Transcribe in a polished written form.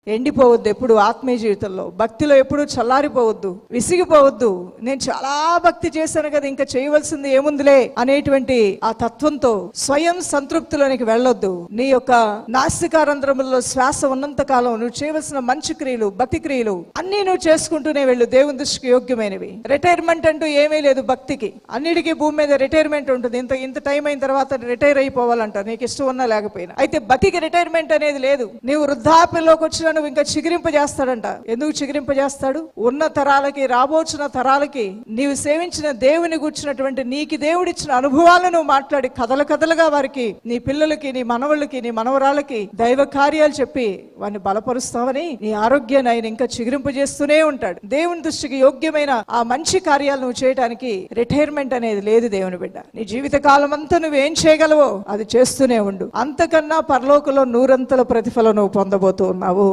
ఎండిపోవద్దు. ఎప్పుడు ఆత్మీయ జీవితంలో భక్తిలో ఎప్పుడు చల్లారిపోవద్దు, విసిగిపోవద్దు. నేను చాలా భక్తి చేశాను కదా, ఇంకా చేయవలసింది ఏముందిలే అనేటువంటి ఆ తత్వంతో స్వయం సంతృప్తిలోనికి వెళ్ళొద్దు. నీ యొక్క నాసికారంధ్రములలో శ్వాస ఉన్నంత కాలం నువ్వు చేయవలసిన మంచి క్రియలు, భక్తి క్రియలు అన్ని నువ్వు చేసుకుంటూనే వెళ్ళు, దేవుని దృష్టికి యోగ్యమైనవి. రిటైర్మెంట్ అంటూ ఏమీ లేదు భక్తికి. అన్నిటికీ భూమి మీద రిటైర్మెంట్ ఉంటుంది. ఇంత టైం అయిన తర్వాత రిటైర్ అయిపోవాలంట, నీకు ఇష్టం ఉన్నా లేకపోయినా. అయితే భక్తికి రిటైర్మెంట్ అనేది లేదు. నీవు వృద్ధాప్యంలోకి వచ్చిన నువ్వు ఇంకా చిగురింపజేస్తాడంట. ఎందుకు చిగురింపజేస్తాడు? ఉన్న తరాలకి, రాబోచున్న తరాలకి నీవు సేవించిన దేవుని కూర్చున్నటువంటి నీకు దేవుడిచ్చిన అనుభవాలను మాట్లాడి కథలుగా వారికి, నీ పిల్లలకి, నీ మనవళ్ళకి, నీ మనవరాలకి దైవ కార్యాలు చెప్పి వారిని బలపరుస్తావని నీ ఆరోగ్యాన్ని ఆయన ఇంకా చిగురింపజేస్తూనే ఉంటాడు. దేవుని దృష్టికి యోగ్యమైన ఆ మంచి కార్యాలు నువ్వు చేయడానికి రిటైర్మెంట్ అనేది లేదు దేవుని బిడ్డ. నీ జీవిత కాలం అంతా నువ్వేం చేయగలవో అది చేస్తూనే ఉండు. అంతకన్నా పరలోకంలో 100 ప్రతిఫలం నువ్వు పొందబోతూ ఉన్నావు.